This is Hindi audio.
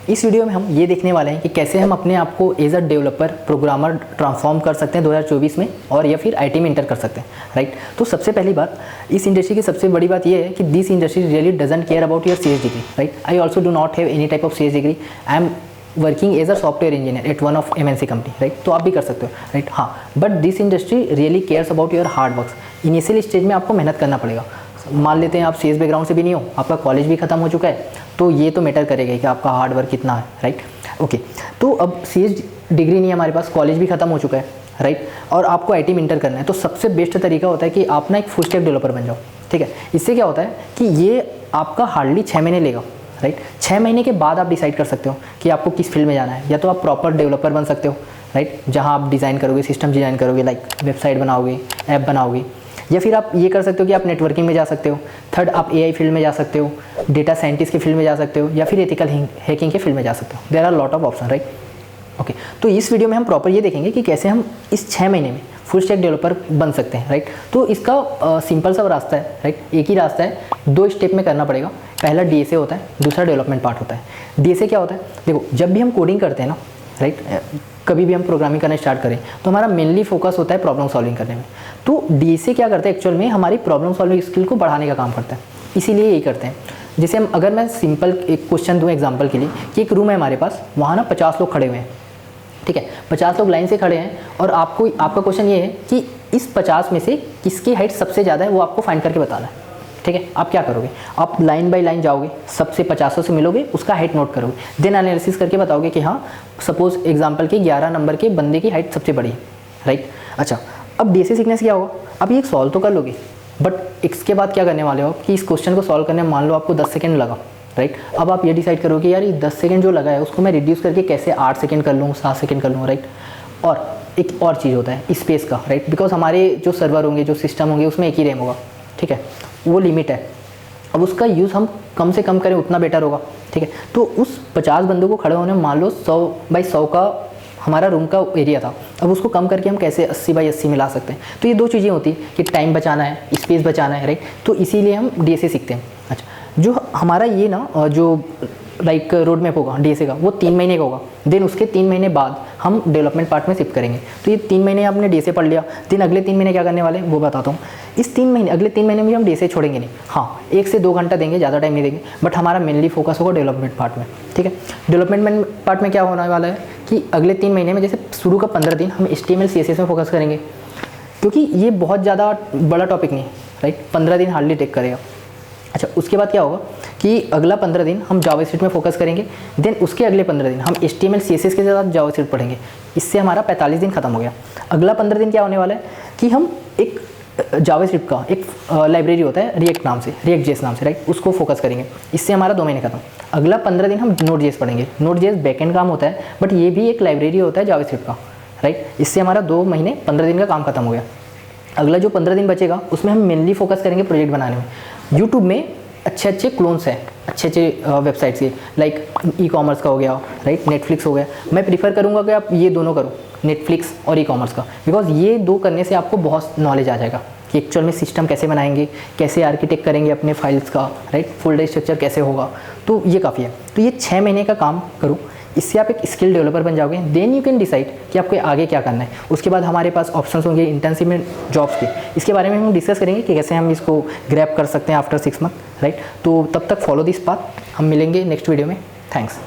इस वीडियो में हम ये देखने वाले हैं कि कैसे हम अपने आप को as a developer programmer transform कर सकते हैं 2024 में, और या फिर आईटी में इंटर कर सकते हैं, राइट। तो सबसे पहली बात, इस इंडस्ट्री की सबसे बड़ी बात ये है कि this industry really doesn't care about your CS degree, right. I also do not have any type of CS degree. I am working as a software engineer at one of MNC company, right. तो आप भी कर सकते हो, राइट। हाँ, but this industry really cares about your hard work. Initial stage में आपको मेहनत करना पड़ेगा। मान लेते हैं आप सीएस बैकग्राउंड से भी नहीं हो, आपका कॉलेज भी खत्म हो चुका है, तो ये तो मैटर करेगा कि आपका हार्ड वर्क कितना है, राइट। ओके, तो अब सीएस डिग्री नहीं है हमारे पास, कॉलेज भी खत्म हो चुका है, राइट, और आपको आईटी में इंटर करना है, तो सबसे बेस्ट तरीका होता है कि आप ना एक फुल स्टैक डेवलपर बन जाओ, ठीक है। इससे क्या होता है कि ये आपका हार्डली 6 महीने लेगा, राइट। 6 महीने के बाद आप डिसाइड कर सकते हो कि आपको किस फील्ड में जाना है। या तो आप प्रॉपर डेवलपर बन सकते हो, राइट, जहाँ आप डिज़ाइन करोगे, सिस्टम डिज़ाइन करोगे, लाइक वेबसाइट बनाओगे, ऐप बनाओगे। या फिर आप ये कर सकते हो कि आप नेटवर्किंग में जा सकते हो। थर्ड, आप AI फील्ड में जा सकते हो, डेटा साइंटिस्ट के फील्ड में जा सकते हो, या फिर एथिकल हैकिंग के फील्ड में जा सकते हो। There are lot of option, right. Okay, तो इस वीडियो में हम प्रॉपर ये देखेंगे कि कैसे हम इस 6 महीने में फुल स्टैक डेवलपर बन सकते हैं, राइट। तो इसका सिंपल सा रास्ता है, राइट। एक ही रास्ता है, 2 स्टेप में करना पड़ेगा। पहला DSA होता है, दूसरा डेवलपमेंट पार्ट होता है। DSA क्या होता है? देखो, जब भी हम कोडिंग करते हैं ना, राइट, कभी भी हम प्रोग्रामिंग करना स्टार्ट करें तो हमारा मेनली फोकस होता है प्रॉब्लम सॉल्विंग करने में। तो DSA क्या करता है एक्चुअल में, हमारी प्रॉब्लम सॉल्विंग स्किल को बढ़ाने का काम करता है, इसीलिए यही करते हैं। जैसे हम, अगर मैं सिंपल एक क्वेश्चन दूँ एग्जांपल के लिए, कि एक रूम है हमारे पास, वहाँ ना 50 लोग खड़े हुए हैं, ठीक है। 50 लोग लाइन से खड़े हैं, और आपका क्वेश्चन ये है कि इस 50 में से किसकी हाइट सबसे ज़्यादा है, वो आपको फाइंड करके बताना है, ठीक है। आप क्या करोगे? आप लाइन बाय लाइन जाओगे, सबसे 50 से मिलोगे, उसका हाइट नोट करोगे, देन एनालिसिस करके बताओगे कि हाँ, सपोज एग्जांपल के 11 नंबर के बंदे की हाइट सबसे बड़ी है, राइट। अच्छा, अब DSA सीखने से क्या होगा? अब ये सॉल्व तो कर लोगे, बट इसके बाद क्या करने वाले हो कि इस क्वेश्चन को सॉल्व करने में मान लो आपको 10 सेकेंड लगा, राइट। अब आप ये डिसाइड करोगे यार, ये 10 सेकेंड जो लगा है उसको मैं रिड्यूस करके कैसे 8 सेकेंड कर लूँ, 7 सेकेंड कर लूँ, राइट। और एक और चीज़ होता है स्पेस का, राइट, बिकॉज हमारे जो सर्वर होंगे, जो सिस्टम होंगे, उसमें एक ही रैम होगा, ठीक है, वो लिमिट है। अब उसका यूज़ हम कम से कम करें उतना बेटर होगा, ठीक है। तो उस 50 बंदों को खड़े होने में मान लो 100 बाई 100 का हमारा रूम का एरिया था, अब उसको कम करके हम कैसे 80 बाई 80 में ला सकते हैं। तो ये 2 चीज़ें होती हैं कि टाइम बचाना है, स्पेस बचाना है, राइट। तो इसीलिए हम DSA सीखते हैं। अच्छा, जो हमारा ये ना जो लाइक रोड मैप होगा DSA का, वो 3 महीने का होगा। देन उसके 3 महीने बाद हम डेवलपमेंट पार्ट में शिफ्ट करेंगे। तो ये 3 महीने आपने DSA पढ़ लिया, देन अगले 3 महीने क्या करने वाले हैं वो बताता हूँ। इस 3 महीने, अगले 3 महीने में हम DSA छोड़ेंगे नहीं, हाँ 1 से 2 घंटा देंगे, ज़्यादा टाइम नहीं देंगे, बट हमारा मेनली फोकस होगा डेवलपमेंट पार्ट में, ठीक है। डेवलपमेंट पार्ट में क्या होने वाला है कि अगले 3 महीने में, जैसे शुरू का 15 दिन हम HTML CSS में फोकस करेंगे, क्योंकि ये बहुत ज़्यादा बड़ा टॉपिक नहीं है, राइट। 15 दिन हार्डली टेक करेगा। अच्छा, उसके बाद क्या होगा कि अगला 15 दिन हम जावास्क्रिप्ट में फोकस करेंगे, देन उसके अगले 15 दिन हम HTML CSS के साथ जावास्क्रिप्ट पढ़ेंगे। इससे हमारा 45 दिन खत्म हो गया। अगला 15 दिन क्या होने वाला है कि हम एक जावास्क्रिप्ट का एक लाइब्रेरी होता है React.js नाम से, राइट, उसको फोकस करेंगे। इससे हमारा 2 महीने खत्म। अगला 15 दिन हम Node.js पढ़ेंगे। Node.js बैकएंड काम होता है, बट ये भी एक लाइब्रेरी होता है जावास्क्रिप्ट का, राइट। इससे हमारा 2 महीने 15 दिन का काम खत्म हो गया। अगला जो 15 दिन बचेगा उसमें हम मेनली फोकस करेंगे प्रोजेक्ट बनाने में। यूट्यूब में अच्छे क्लोन्स हैं, अच्छे वेबसाइट्स के, लाइक ई-कॉमर्स का हो गया, राइट, नेटफ्लिक्स हो गया। मैं प्रीफर करूँगा कि आप ये दोनों करो, नेटफ्लिक्स और ई-कॉमर्स का, बिकॉज ये 2 करने से आपको बहुत नॉलेज आ जाएगा कि एक्चुअल में सिस्टम कैसे बनाएंगे, कैसे आर्किटेक्ट करेंगे अपने फाइल्स का, राइट, फोल्डर स्ट्रक्चर कैसे होगा। तो ये काफ़ी है। तो ये 6 महीने का काम करूँ, इससे आप एक स्किल डेवलपर बन जाओगे। देन यू कैन डिसाइड कि आपको आगे क्या करना है। उसके बाद हमारे पास ऑप्शंस होंगे इंटर्नशिप में, जॉब्स के। इसके बारे में हम डिस्कस करेंगे कि कैसे हम इसको ग्रैब कर सकते हैं आफ्टर 6 मंथ, राइट। तो तब तक फॉलो दिस पाथ। हम मिलेंगे नेक्स्ट वीडियो में। थैंक्स।